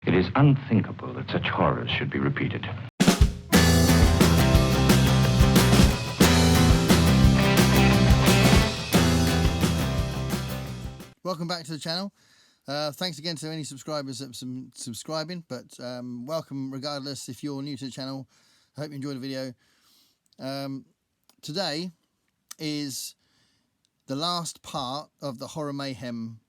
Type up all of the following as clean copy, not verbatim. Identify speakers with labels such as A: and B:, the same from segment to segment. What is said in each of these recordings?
A: It is unthinkable that such horrors should be repeated.
B: Welcome back to the channel. Thanks again to any subscribers that have subscribing, but welcome regardless if you're new to the channel. I hope you enjoyed the video. Today is the last part of the Horror Mayhem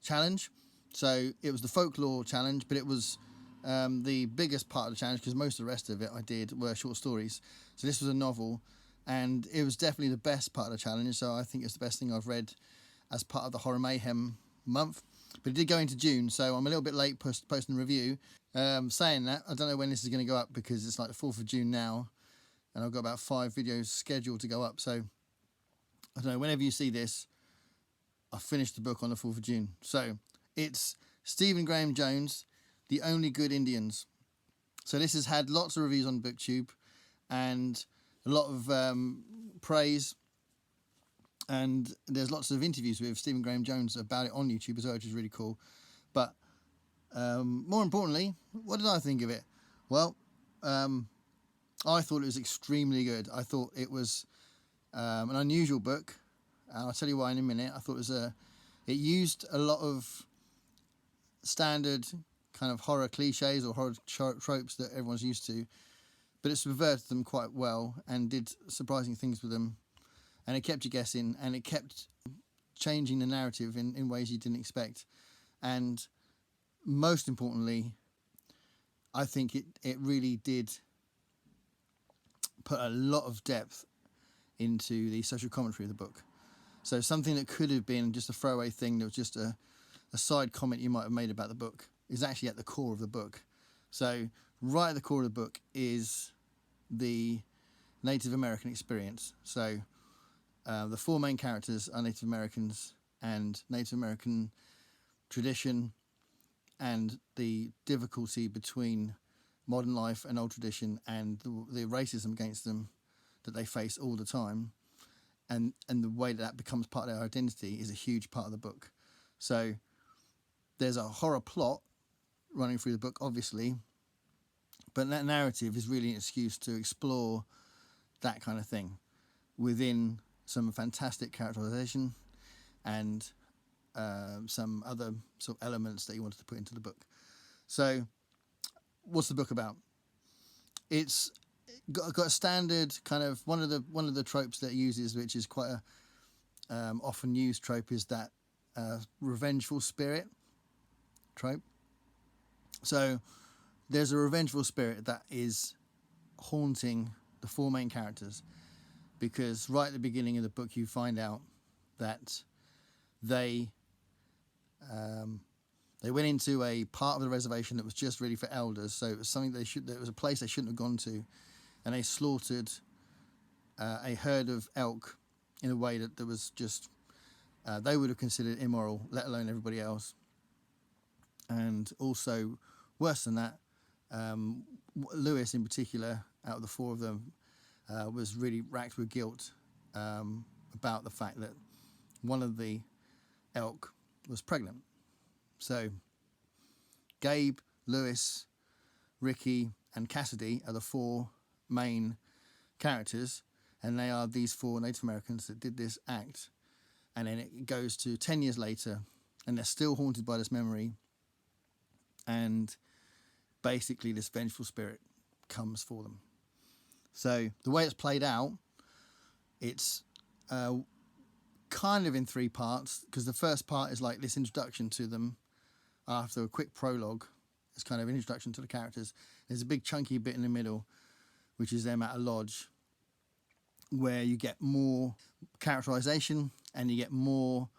B: challenge. So it was the folklore challenge, but it was the biggest part of the challenge because most of the rest of it I did were short stories. So this was a novel, and it was definitely the best part of the challenge. So I think it's the best thing I've read as part of the Horror Mayhem month. But it did go into June, so I'm a little bit late posting the review. Saying that, I don't know when this is going to go up because it's like the 4th of June now, and I've got about 5 videos scheduled to go up. So I don't know, whenever you see this, I finished the book on the 4th of June. So it's Stephen Graham Jones, The Only Good Indians. So this has had lots of reviews on BookTube and a lot of praise. And there's lots of interviews with Stephen Graham Jones about it on YouTube as well, which is really cool. But more importantly, what did I think of it? Well, I thought it was extremely good. I thought it was an unusual book, and I'll tell you why in a minute. I thought it used a lot of standard kind of horror cliches or horror tropes that everyone's used to, but it subverted them quite well and did surprising things with them. And it kept you guessing, and it kept changing the narrative in ways you didn't expect. And most importantly, I think it really did put a lot of depth into the social commentary of the book. So something that could have been just a throwaway thing that was just a side comment you might have made about the book is actually at the core of the book. So right at the core of the book is the Native American experience. So the 4 main characters are Native Americans, and Native American tradition and the difficulty between modern life and old tradition and the racism against them that they face all the time, and the way that becomes part of their identity is a huge part of the book. So there's a horror plot running through the book, obviously, but that narrative is really an excuse to explore that kind of thing within some fantastic characterization and some other sort of elements that you wanted to put into the book. So what's the book about? It's got a standard kind of one of the tropes that it uses, which is quite a often used trope, is that revengeful spirit trope. So there's a revengeful spirit that is haunting the 4 main characters, because right at the beginning of the book you find out that they went into a part of the reservation that was just really for elders. So it was something it was a place they shouldn't have gone to, and they slaughtered a herd of elk in a way that was just they would have considered immoral, let alone everybody else. And also worse than that, Lewis in particular, out of the 4 of them, was really racked with guilt about the fact that one of the elk was pregnant. So Gabe, Lewis, Ricky and Cassidy are the 4 main characters, and they are these 4 Native Americans that did this act. And then it goes to 10 years later, and they're still haunted by this memory, and basically this vengeful spirit comes for them. So the way it's played out, it's kind of in 3 parts, because the first part is like this introduction to them after a quick prologue. It's kind of an introduction to the characters. There's a big chunky bit in the middle, which is them at a lodge, where you get more characterization and you get more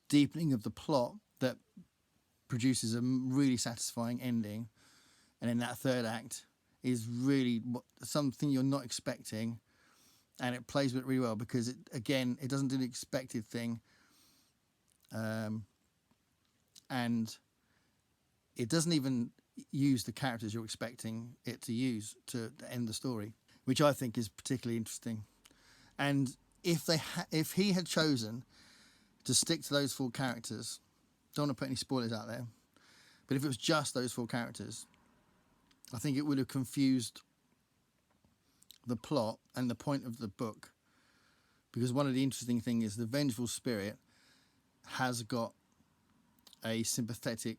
B: deepening of the plot that produces a really satisfying ending. And then that 3rd act is really something you're not expecting, and it plays with it really well, because it doesn't do the expected thing, and it doesn't even use the characters you're expecting it to use to end the story, which I think is particularly interesting. And if he had chosen to stick to those 4 characters, don't want to put any spoilers out there, But if it was just those 4 characters, I think it would have confused the plot and the point of the book. Because one of the interesting things is the vengeful spirit has got a sympathetic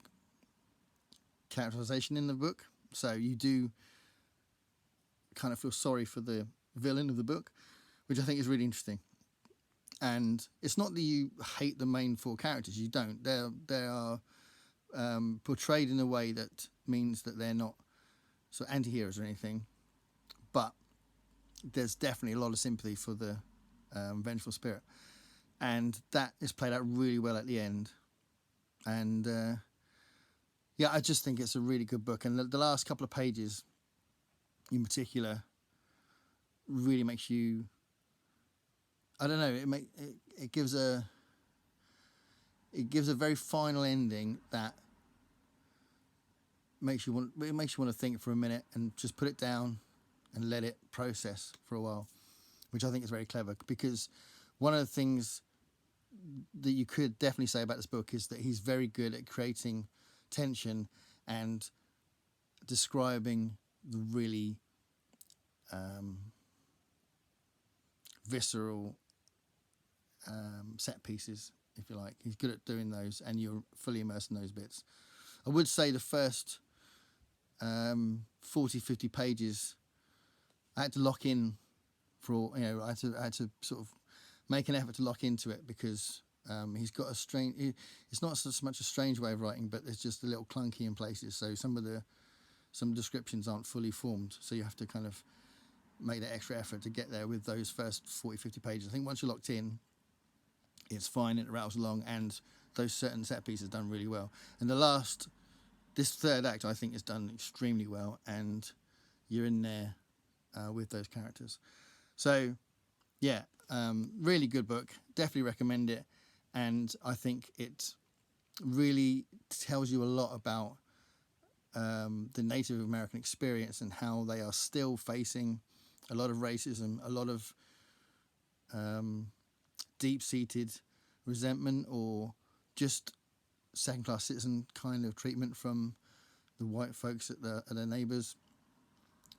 B: characterization in the book. So you do kind of feel sorry for the villain of the book, which I think is really interesting. And it's not that you hate the main 4 characters. You don't. They are portrayed in a way that means that they're not sort of anti-heroes or anything. But there's definitely a lot of sympathy for the vengeful spirit. And that is played out really well at the end. And yeah, I just think it's a really good book. And the last couple of pages in particular really makes you, I don't know, it gives a very final ending that makes you want to think for a minute and just put it down and let it process for a while, which I think is very clever. Because one of the things that you could definitely say about this book is that he's very good at creating tension and describing the really visceral set pieces, if you like. He's good at doing those, and you're fully immersed in those bits. I would say the first 40-50 pages I had to lock in for, you know, I had to sort of make an effort to lock into it, because he's got a strange, it's not so much a strange way of writing, but it's just a little clunky in places. So some descriptions aren't fully formed, so you have to kind of make that extra effort to get there with those first 40-50 pages. I think once you're locked in, it's fine, it rattles along, and those certain set pieces done really well. And this third act, I think, is done extremely well, and you're in there with those characters. So yeah, really good book, definitely recommend it. And I think it really tells you a lot about the Native American experience and how they are still facing a lot of racism, a lot of deep-seated resentment, or just second-class citizen kind of treatment from the white folks at their neighbours.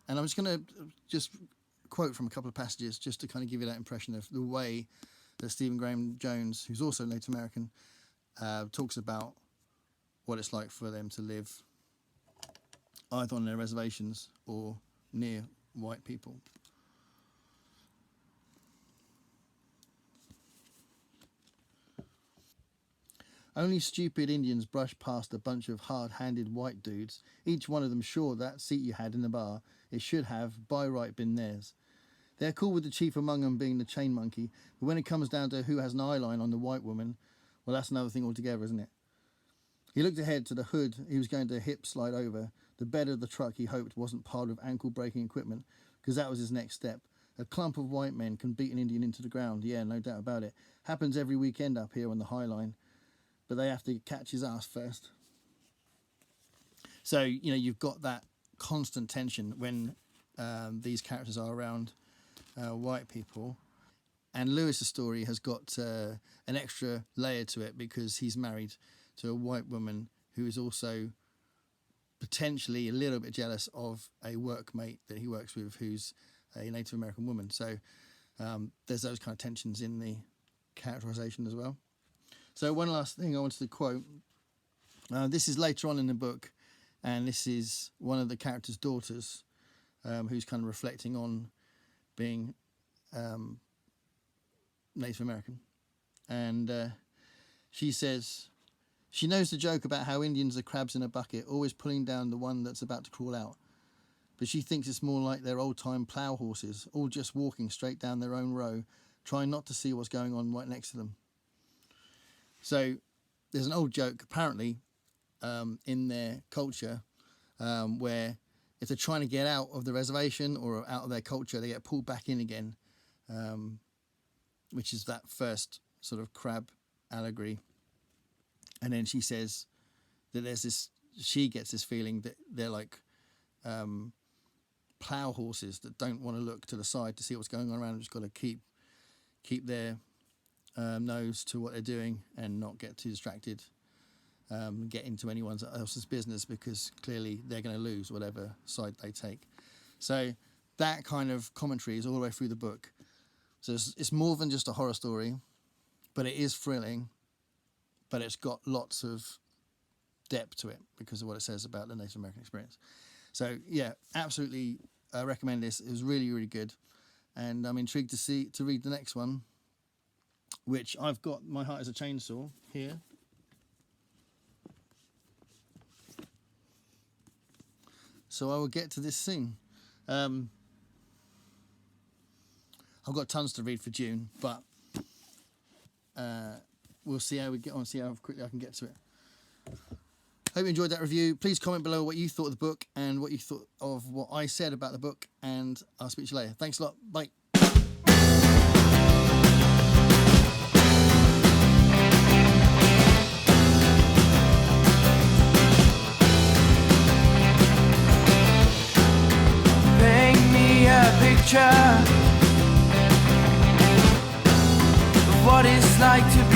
B: And I'm just going to quote from a couple of passages just to kind of give you that impression of the way that Stephen Graham Jones, who's also Native American, talks about what it's like for them to live either on their reservations or near white people. Only stupid Indians brush past a bunch of hard-handed white dudes, each one of them sure that seat you had in the bar, it should have, by right, been theirs. They're cool with the chief among them being the chain monkey, but when it comes down to who has an eyeline on the white woman, well, that's another thing altogether, isn't it? He looked ahead to the hood he was going to hip slide over. The bed of the truck, he hoped, wasn't piled with ankle-breaking equipment, because that was his next step. A clump of white men can beat an Indian into the ground, yeah, no doubt about it. Happens every weekend up here on the High Line. But they have to catch his ass first. So, you know, you've got that constant tension when these characters are around white people. And Lewis's story has got an extra layer to it, because he's married to a white woman who is also potentially a little bit jealous of a workmate that he works with who's a Native American woman. So there's those kind of tensions in the characterization as well. So one last thing I wanted to quote. This is later on in the book, and this is one of the characters' daughters who's kind of reflecting on being Native American. And she says, she knows the joke about how Indians are crabs in a bucket, always pulling down the one that's about to crawl out. But she thinks it's more like their old-time plough horses, all just walking straight down their own row, trying not to see what's going on right next to them. So there's an old joke, apparently, in their culture, where if they're trying to get out of the reservation or out of their culture, they get pulled back in again, which is that first sort of crab allegory. And then she says that she gets this feeling that they're like plough horses that don't want to look to the side to see what's going on around them, just got to keep their nose to what they're doing and not get too distracted. get into anyone else's business, because clearly they're going to lose whatever side they take. So that kind of commentary is all the way through the book. So it's more than just a horror story, but it is thrilling, but it's got lots of depth to it because of what it says about the Native American experience. So yeah, absolutely recommend this. It was really, really good. And I'm intrigued to read the next one, which I've got My Heart is a Chainsaw here. So I will get to this soon. I've got tons to read for June, but we'll see how we get on, see how quickly I can get to it. Hope you enjoyed that review. Please comment below what you thought of the book and what you thought of what I said about the book, and I'll speak to you later. Thanks a lot. Bye.
C: Paint me a picture of what it's like to be